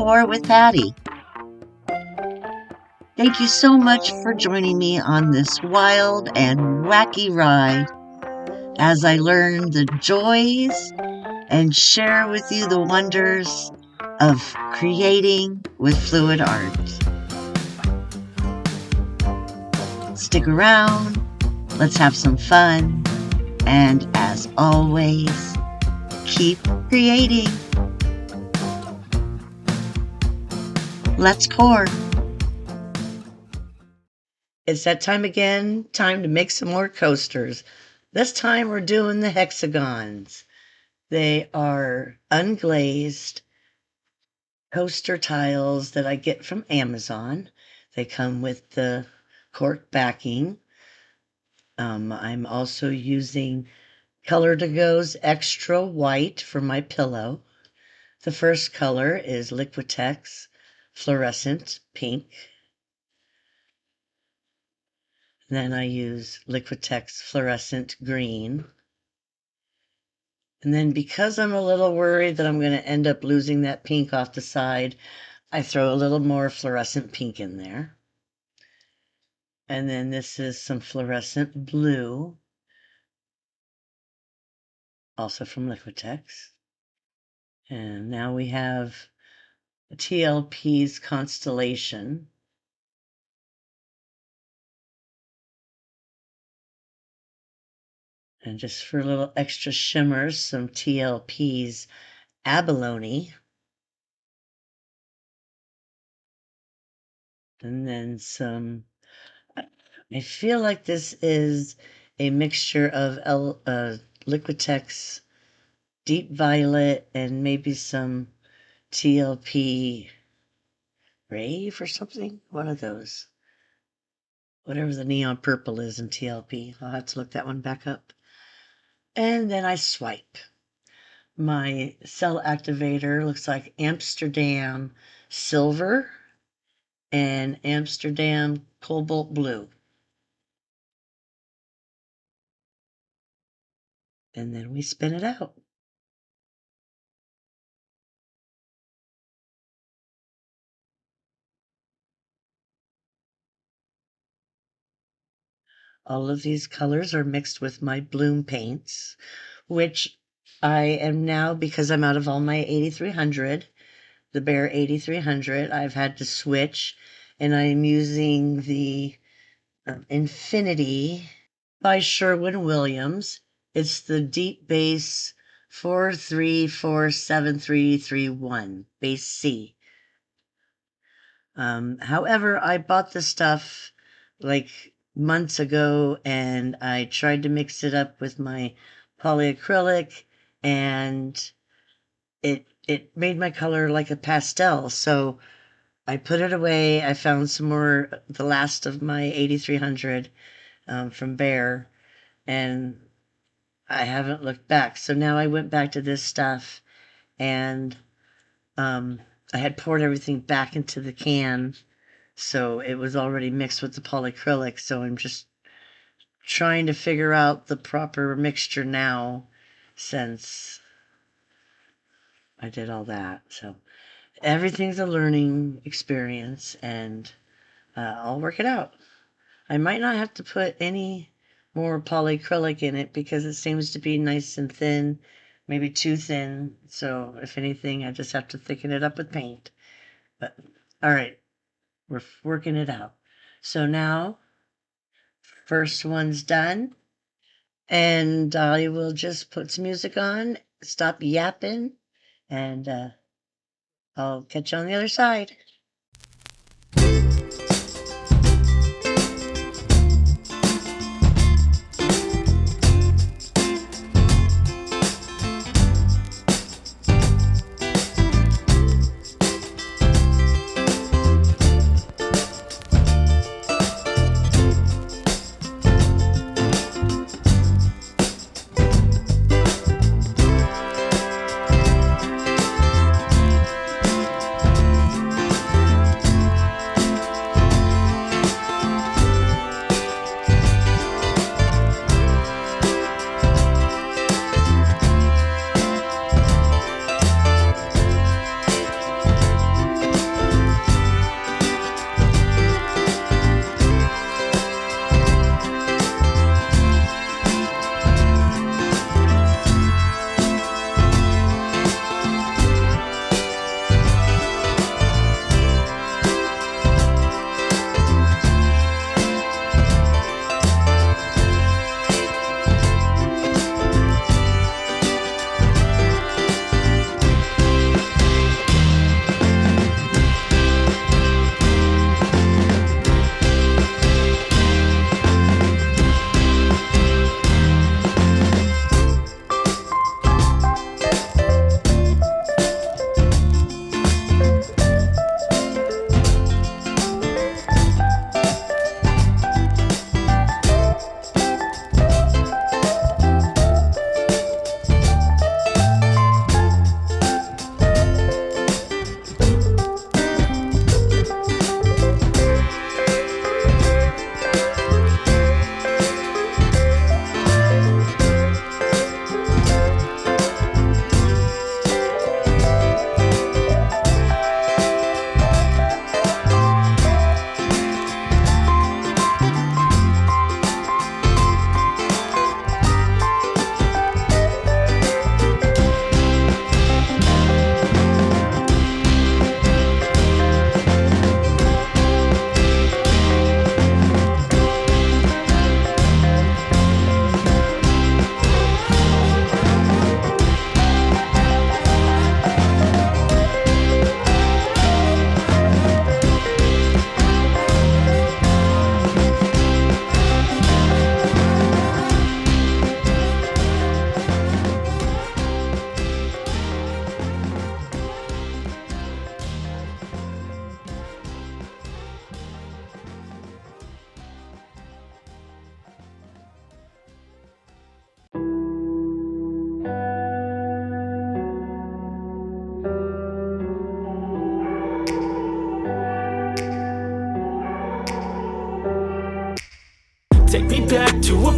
Pour with Patty. Thank you so much for joining me on this wild and wacky ride as I learn the joys and share with you the wonders of creating with fluid art. Stick around, let's have some fun, and as always, keep creating. Let's pour. It's that time again, time to make some more coasters. This time we're doing the hexagons. They are unglazed coaster tiles that I get from Amazon. They come with the cork backing. I'm also using Color to Go's Extra White for my pillow. The first color is Liquitex Fluorescent Pink. Then I use Liquitex Fluorescent Green. And then because I'm a little worried that I'm going to end up losing that pink off the side, I throw a little more fluorescent pink in there. And then this is some fluorescent blue, also from Liquitex. And now we have TLP's Constellation. And just for a little extra shimmer, some TLP's Abalone. And then some, I feel like this is a mixture of Liquitex Deep Violet and maybe some TLP Rave or something. One of those. Whatever the neon purple is in TLP. I'll have to look that one back up. And then I swipe. My cell activator looks like Amsterdam Silver and Amsterdam Cobalt Blue. And then we spin it out. All of these colors are mixed with my Bloom paints, which I am now, because I'm out of all my 8300, the Behr 8300, I've had to switch, and I'm using the Infinity by Sherwin-Williams. It's the Deep Base 43473331, Base C. However, I bought the stuff like months ago, and I tried to mix it up with my polyacrylic, and it made my color like a pastel. So I put it away. I found some more, the last of my 8300 from Behr, and I haven't looked back. So now I went back to this stuff, and I had poured everything back into the can, so it was already mixed with the polyacrylic. So I'm just trying to figure out the proper mixture now, since I did all that. So everything's a learning experience, and I'll work it out. I might not have to put any more polyacrylic in it because it seems to be nice and thin, maybe too thin. So if anything, I just have to thicken it up with paint. But all right, we're working it out. So now, first one's done, and I will just put some music on, stop yapping, and I'll catch you on the other side.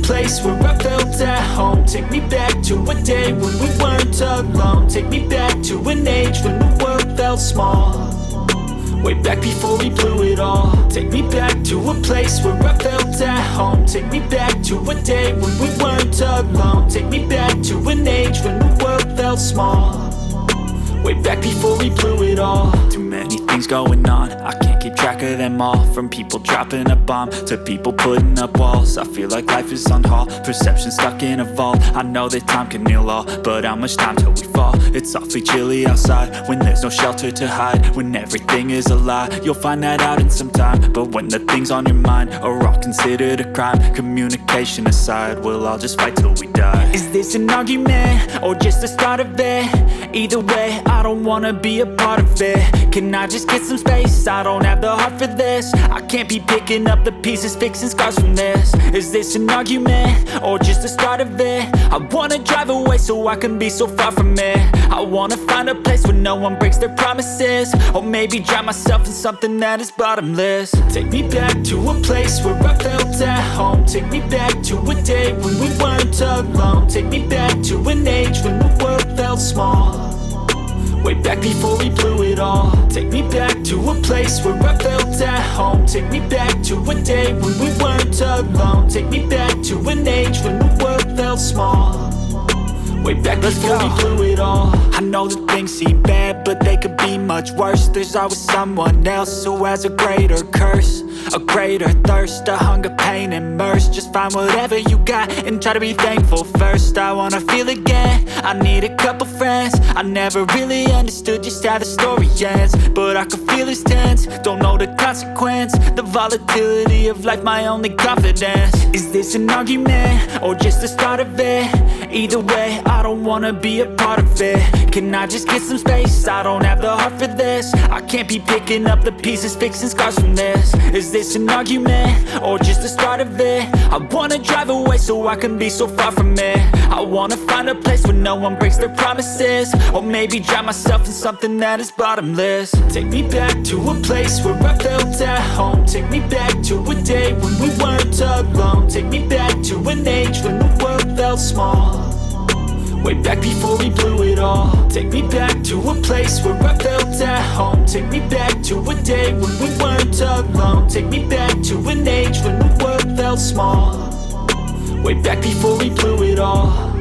place where I felt at home. Take me back to a day when we weren't alone. Take me back to an age when the world felt small, way back before we blew it all. Take me back to a place where I felt at home. Take me back to a day when we weren't alone. Take me back to an age when the world felt small, way back before we blew it all. Too many things going on, I can't keep track of them all. From people dropping a bomb to people putting up walls. I feel like life is on hold, perception stuck in a vault. I know that time can heal all, but how much time till we fall? It's awfully chilly outside when there's no shelter to hide. When everything is a lie, you'll find that out in some time. But when the things on your mind are all considered a crime, communication aside, we'll all just fight till we die. Is this an argument or just the start of it? Either way, I don't wanna be a part of it. Can I just get some space? I don't have the heart for this. I can't be picking up the pieces, fixing scars from this. Is this an argument or just the start of it? I wanna drive away so I can be so far from it. I wanna find a place where no one breaks their promises, or maybe drown myself in something that is bottomless. Take me back to a place where I felt at home. Take me back to a day when we weren't alone. Take me back to an age when the world felt small, way back before we blew it all. Take me back to a place where I felt at home. Take me back to a day when we weren't alone. Take me back to an age when the world felt small, way back before we blew it all. I know that things seem bad, but they could be much worse. There's always someone else who has a greater curse, a greater thirst, a hunger, pain, and mercy. Just find whatever you got and try to be thankful first. I wanna feel again, I need a couple friends. I never really understood just how the story ends, but I can feel it's tense, don't know the consequence. The volatility of life, my only confidence. Is this an argument or just the start of it? Either way, I don't wanna be a part of it. Can I just get some space? I don't have the heart for this. I can't be picking up the pieces, fixing scars from this. Is this an argument or just the start of it? I wanna drive away so I can be so far from it. I wanna find a place where no one breaks their promises, or maybe drown myself in something that is bottomless. Take me back to a place where I felt at home. Take me back to a day when we weren't alone. Take me back to an age when the world felt small, way back before we blew it all. Take me back to a place where I felt at home. Take me back to a day when we weren't alone. Take me back to an age when the world felt small, way back before we blew it all.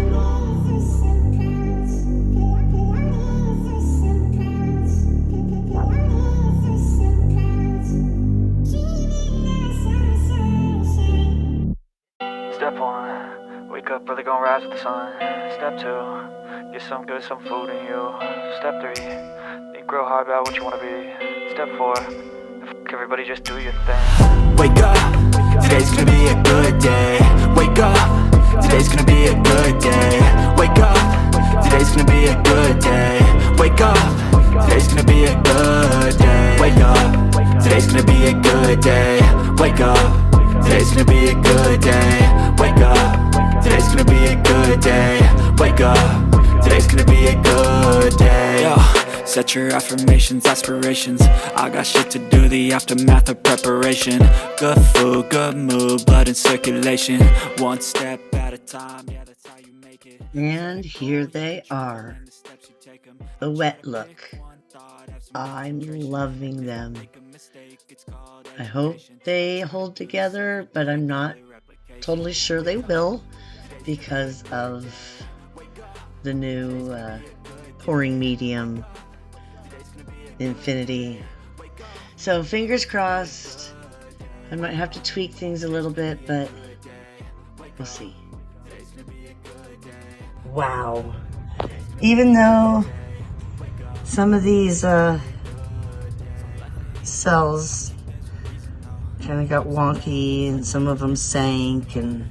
Step 1, wake up early, gonna rise with the sun. Step 2, get some good, some food in you. Step 3, think real hard about what you wanna be. Step 4, fuck everybody, just do your thing. Wake up, today's gonna be a good day. Wake up, today's gonna be a good day. Wake up, today's gonna be a good day. Wake up, today's gonna be a good day. Wake up, today's gonna be a good day. Wake up, today's gonna be a good day. Wake up, today's gonna be a good day. Wake up, today's gonna be a good day. Yo, set your affirmations, aspirations. I got shit to do, the aftermath of preparation. Good food, good mood, blood in circulation. One step at a time, yeah, that's how you make it. And here they are, the wet look. I'm loving them. I hope they hold together, but I'm not totally sure they will because of the new pouring medium, Infinity. So fingers crossed. I might have to tweak things a little bit, but we'll see. Wow. Even though some of these cells kind of got wonky and some of them sank and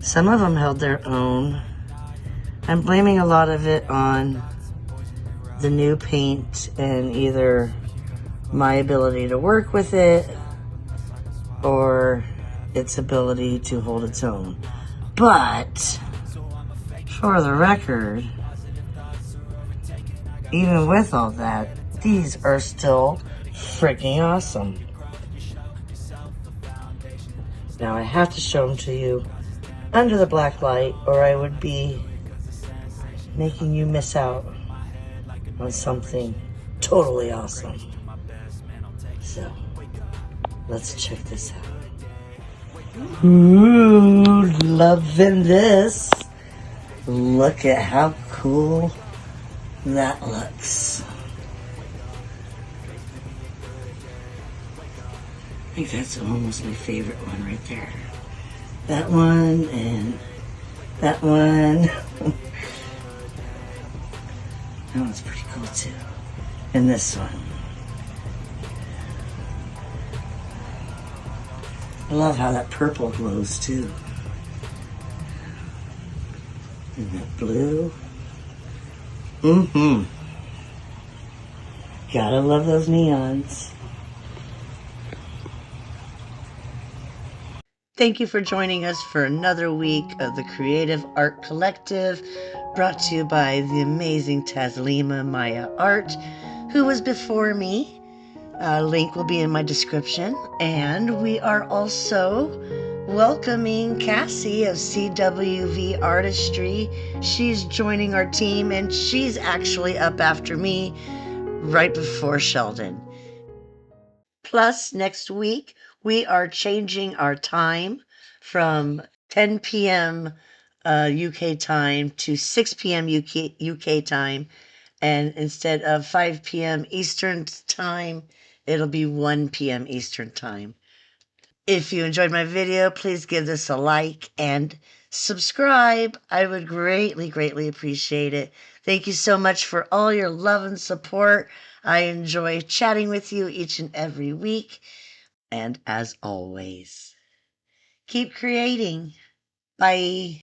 some of them held their own, I'm blaming a lot of it on the new paint and either my ability to work with it or its ability to hold its own. But for the record, even with all that, these are still freaking awesome. Now I have to show them to you under the black light, or I would be making you miss out on something totally awesome. So, let's check this out. Ooh, loving this. Look at how cool that looks. I think that's almost my favorite one right there. That one and that one. That one's pretty cool too. And this one. I love how that purple glows too. And that blue. Mm-hmm. Gotta love those neons. Thank you for joining us for another week of the Creative Art Collective, brought to you by the amazing Taslima Maya Art, who was before me. Link will be in my description. And we are also welcoming Cassie of CWV Artistry. She's joining our team, and she's actually up after me right before Sheldon. Plus, next week, we are changing our time from 10 p.m. UK time to 6 p.m. UK time. And instead of 5 p.m. Eastern time, it'll be 1 p.m. Eastern time. If you enjoyed my video, please give this a like and subscribe. I would greatly, greatly appreciate it. Thank you so much for all your love and support. I enjoy chatting with you each and every week. And as always, keep creating. Bye.